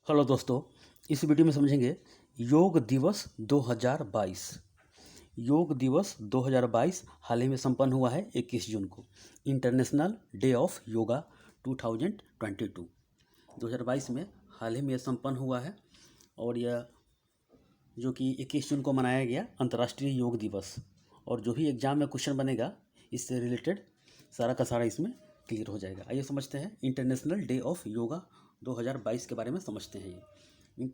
Hello दोस्तों, इस video में समझेंगे योग दिवस 2022। योग दिवस 2022 हाल ही में संपन्न हुआ है 21 जून को। इंटरनेशनल डे ऑफ योगा 2022 2022 में हाल ही में संपन्न हुआ है और यह जो कि 21 जून को मनाया गया अंतर्राष्ट्रीय योग दिवस। और जो भी एग्जाम में क्वेश्चन बनेगा इससे रिलेटेड सारा का सारा इसमें क्लियर हो जाएगा। आइए समझते हैं इंटरनेशनल डे ऑफ योगा 2022 के बारे में समझते हैं। ये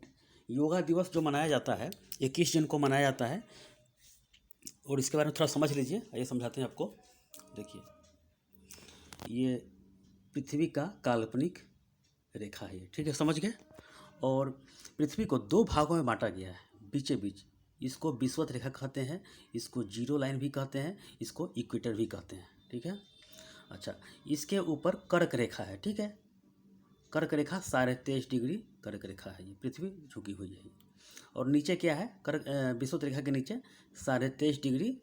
योगा दिवस जो मनाया जाता है 21 जून को मनाया जाता है और इसके बारे में थोड़ा समझ लीजिए। आइए समझाते हैं आपको। देखिए, ये पृथ्वी का काल्पनिक रेखा है, ठीक है, समझ गए। और पृथ्वी को दो भागों में बांटा गया है बीचे बीच। इसको विषुवत रेखा कहते हैं, इसको जीरो लाइन भी कहते हैं, इसको इक्वेटर भी कहते हैं, ठीक है। अच्छा, इसके ऊपर कर्क रेखा है, ठीक है। कर्क रेखा 23.5 डिग्री कर्क रेखा है, ये पृथ्वी झुकी हुई है। और नीचे क्या है, कर्क विषुवत रेखा के नीचे 23.5 डिग्री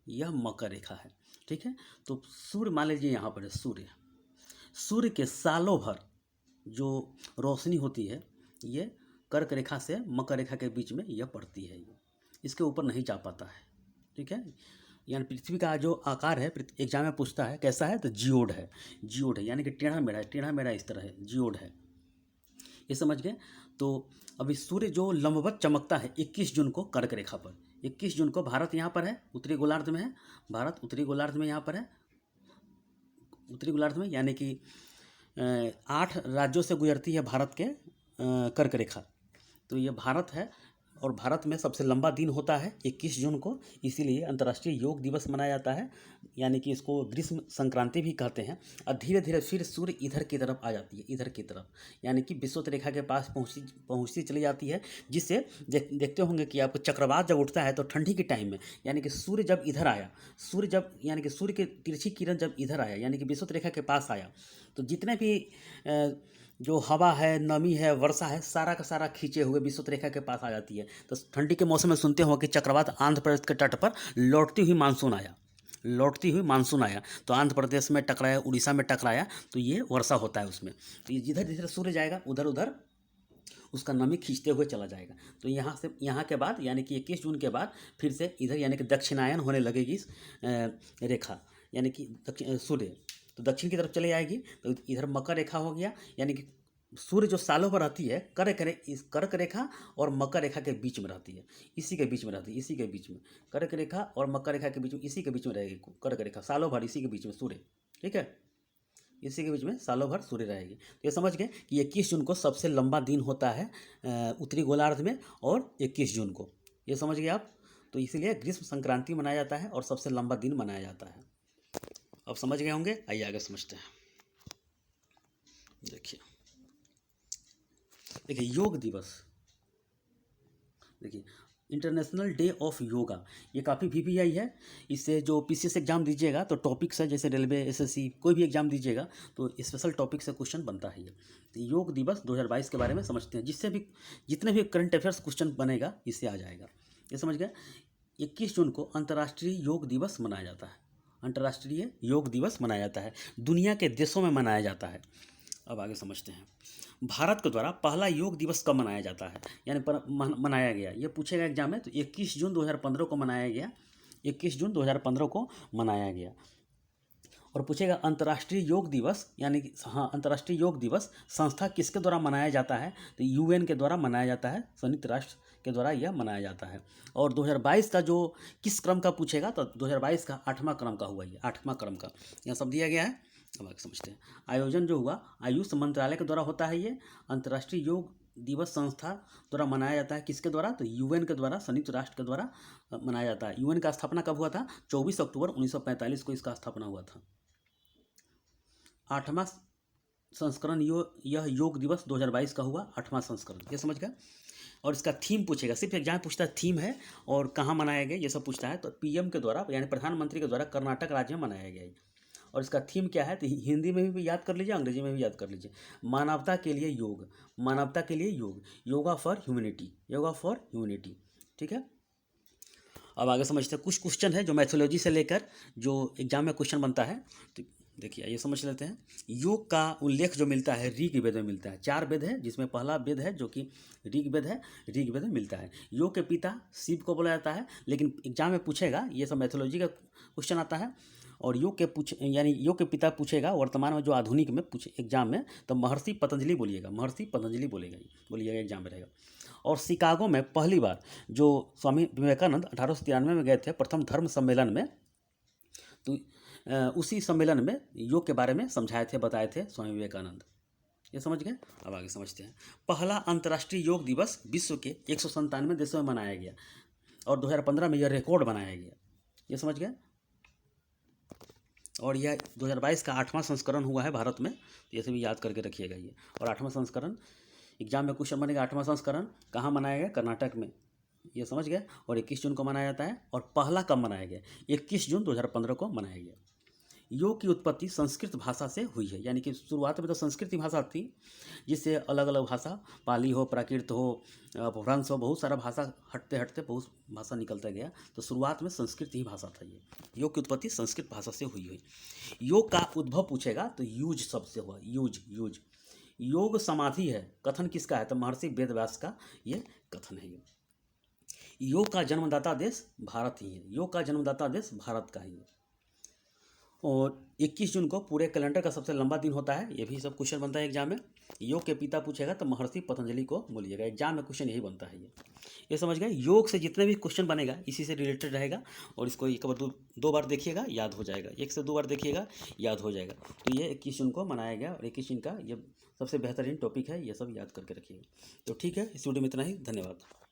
यह मकर रेखा है, ठीक है। तो सूर्य मान लीजिए यहाँ पर है, सूर्य के सालों भर जो रोशनी होती है ये कर्क रेखा से मकर रेखा के बीच में यह पड़ती है, ये इसके ऊपर नहीं जा पाता है, ठीक है। यानी पृथ्वी का जो आकार है, एग्जाम में पूछता है कैसा है, तो जियोड है। जियोड है यानी कि टेढ़ा मेढ़ा है, टेढ़ा मेढ़ा इस तरह है, जियोड है, ये समझ गए। तो अभी सूर्य जो लंबवत चमकता है 21 जून को कर्क रेखा पर। 21 जून को भारत यहाँ पर है, उत्तरी गोलार्ध में है। भारत उत्तरी गोलार्ध में यहाँ पर है, उत्तरी गोलार्ध में, यानी कि 8 राज्यों से गुजरती है भारत के कर्क रेखा। तो ये भारत है और भारत में सबसे लंबा दिन होता है 21 जून को, इसीलिए अंतर्राष्ट्रीय योग दिवस मनाया जाता है। यानी कि इसको ग्रीष्म संक्रांति भी कहते हैं। और धीरे धीरे फिर सूर्य इधर की तरफ आ जाती है, इधर की तरफ, यानी कि विषुवत रेखा के पास पहुँचती चली जाती है। जिससे देखते होंगे कि आपको चक्रवात जब उठता है तो ठंडी के टाइम में, यानी कि सूर्य जब इधर आया, सूर्य जब यानी कि सूर्य की तिरछी किरण जब इधर आया, यानी कि विषुवत रेखा के पास आया, तो जितने भी जो हवा है, नमी है, वर्षा है, सारा का सारा खींचे हुए विषुवत रेखा के पास आ जाती है। तो ठंडी के मौसम में सुनते हो कि चक्रवात आंध्र प्रदेश के तट पर लौटती हुई मानसून आया, तो आंध्र प्रदेश में टकराया, उड़ीसा में टकराया, तो ये वर्षा होता है उसमें। तो ये जिधर जिधर सूर्य जाएगा उधर उधर उसका नमी खींचते हुए चला जाएगा। तो यहाँ के बाद यानी कि 21 जून के बाद फिर से इधर यानी कि दक्षिणायन होने लगेगी इस रेखा, यानी कि सूर्य तो दक्षिण की तरफ चले आएगी। तो इधर मकर रेखा हो गया, यानी कि सूर्य जो सालों भर रहती है इस कर्क रेखा और मकर रेखा के बीच में रहती है, इसी के बीच में रहती है, इसी के बीच में कर्क रेखा और मकर रेखा के बीच में, इसी के बीच में रहेगी कर्क रेखा सालों भर, इसी के बीच में सूर्य, ठीक है, इसी के बीच में सालों भर सूर्य रहेगी। तो ये समझ गए कि 21 जून को सबसे लंबा दिन होता है उत्तरी गोलार्ध में, और 21 जून को, ये समझ गए आप। तो इसीलिए ग्रीष्म संक्रांति मनाया जाता है और सबसे लंबा दिन मनाया जाता है। अब समझ गए होंगे, आइए आगे समझते हैं। देखिए योग दिवस, देखिए इंटरनेशनल डे ऑफ योगा, ये काफ़ी VPI है। इससे जो PCS एग्जाम दीजिएगा तो टॉपिक्स है, जैसे रेलवे, SSC, कोई भी एग्जाम दीजिएगा तो स्पेशल टॉपिक से क्वेश्चन बनता है ये। तो योग दिवस 2022 के बारे में समझते हैं, जिससे भी जितने भी करंट अफेयर्स क्वेश्चन बनेगा इससे आ जाएगा, ये समझ गए। 21 जून को अंतर्राष्ट्रीय योग दिवस मनाया जाता है। अंतर्राष्ट्रीय योग दिवस मनाया जाता है, दुनिया के देशों में मनाया जाता है। अब आगे समझते हैं, भारत के द्वारा पहला योग दिवस कब मनाया जाता है, यानी मनाया गया, ये पूछेगा एग्जाम में। तो 21 जून 2015 को मनाया गया, 21 जून 2015 को मनाया गया। और पूछेगा अंतर्राष्ट्रीय योग दिवस, यानी कि हाँ, अंतर्राष्ट्रीय योग दिवस संस्था किसके द्वारा मनाया जाता है, तो UN के द्वारा मनाया जाता है, संयुक्त राष्ट्र के द्वारा यह मनाया जाता है। और 2022 का जो किस क्रम का पूछेगा, तो 2022 का 8वां क्रम का हुआ, ये 8वां क्रम का यहाँ सब दिया गया है। अब आगे समझते हैं। आयोजन जो हुआ आयुष मंत्रालय के द्वारा होता है। ये अंतर्राष्ट्रीय योग दिवस संस्था द्वारा मनाया जाता है, किसके द्वारा, तो UN के द्वारा, संयुक्त राष्ट्र के द्वारा मनाया जाता है। UN का स्थापना कब हुआ था, 24 अक्टूबर 1945 को इसका स्थापना हुआ था। 8वां संस्करण यह योग दिवस 2022 का हुआ, 8वां संस्करण, ये समझ गया। और इसका थीम पूछेगा, सिर्फ एग्जाम पूछता है थीम है और कहाँ मनाया गया ये सब पूछता है। तो PM के द्वारा यानी प्रधानमंत्री के द्वारा कर्नाटक राज्य में मनाया गया है। और इसका थीम क्या है, तो हिंदी में भी याद कर लीजिए, अंग्रेजी में भी याद कर लीजिए। मानवता के लिए योग, मानवता के लिए योग, yoga for humanity, yoga for humanity, ठीक है। अब आगे समझते हैं, कुछ क्वेश्चन है जो मैथोलॉजी से लेकर जो एग्जाम में क्वेश्चन बनता है। तो देखिए ये समझ लेते हैं। योग का उल्लेख जो मिलता है ऋग्वेद में मिलता है। 4 वेद है जिसमें पहला वेद है जो कि ऋग्वेद है। ऋग्वेद में मिलता है। योग के पिता शिव को बोला जाता है, लेकिन एग्जाम में पूछेगा, ये सब मैथोलॉजी का क्वेश्चन आता है। और योग के पिता पूछेगा वर्तमान में जो आधुनिक में पूछे एग्जाम में, तो महर्षि पतंजलि बोलिएगा, महर्षि पतंजलि बोलिएगा एग्जाम में रहेगा। और शिकागो में पहली बार जो स्वामी विवेकानंद 1893 में गए थे प्रथम धर्म सम्मेलन में, तो उसी सम्मेलन में योग के बारे में समझाए थे, बताए थे स्वामी विवेकानंद। ये समझ गए। अब आगे समझते हैं। पहला अंतर्राष्ट्रीय योग दिवस विश्व के 197 देशों में मनाया गया और 2015 में यह रिकॉर्ड बनाया गया। ये समझ गए। और यह 2022 का 8वां संस्करण हुआ है भारत में, तो ये सभी याद करके रखिएगा ये। और 8वां संस्करण एग्जाम में क्वेश्चन बनेगा। 8वां संस्करण कहाँ मनाया गया? कर्नाटक में। ये समझ गए। और 21 जून को मनाया जाता है। और पहला कब मनाया गया? 21 जून 2015 को मनाया गया। योग की उत्पत्ति संस्कृत भाषा से हुई है, यानी कि शुरुआत में तो संस्कृत ही भाषा थी, जिससे अलग अलग भाषा, पाली हो, प्राकृत हो, अपभ्रंश हो, बहुत सारा भाषा हटते हटते बहुत भाषा निकलता गया। तो शुरुआत में संस्कृत ही भाषा था। ये योग की उत्पत्ति संस्कृत भाषा से हुई। योग का उद्भव पूछेगा तो यूज शब्द से हुआ। यूज योग समाधि है। कथन किसका है? तो महर्षि वेदव्यास का ये कथन है। योग का जन्मदाता देश भारत ही है। योग का जन्मदाता देश भारत का ही है। और 21 जून को पूरे कैलेंडर का सबसे लंबा दिन होता है। ये भी सब क्वेश्चन बनता है एग्जाम में। योग के पिता पूछेगा तो महर्षि पतंजलि को बोलिएगा। एग्जाम में क्वेश्चन यही बनता है। ये समझ गए। योग से जितने भी क्वेश्चन बनेगा इसी से रिलेटेड रहेगा। और इसको एक बार दो बार देखिएगा, याद हो जाएगा। 1 से 2 बार देखिएगा, याद हो जाएगा। तो ये 21 जून को मनाया गया और 21 जून का ये सबसे बेहतरीन टॉपिक है। ये सब याद करके रखिएगा। तो ठीक है, इस वीडियो में इतना ही। धन्यवाद।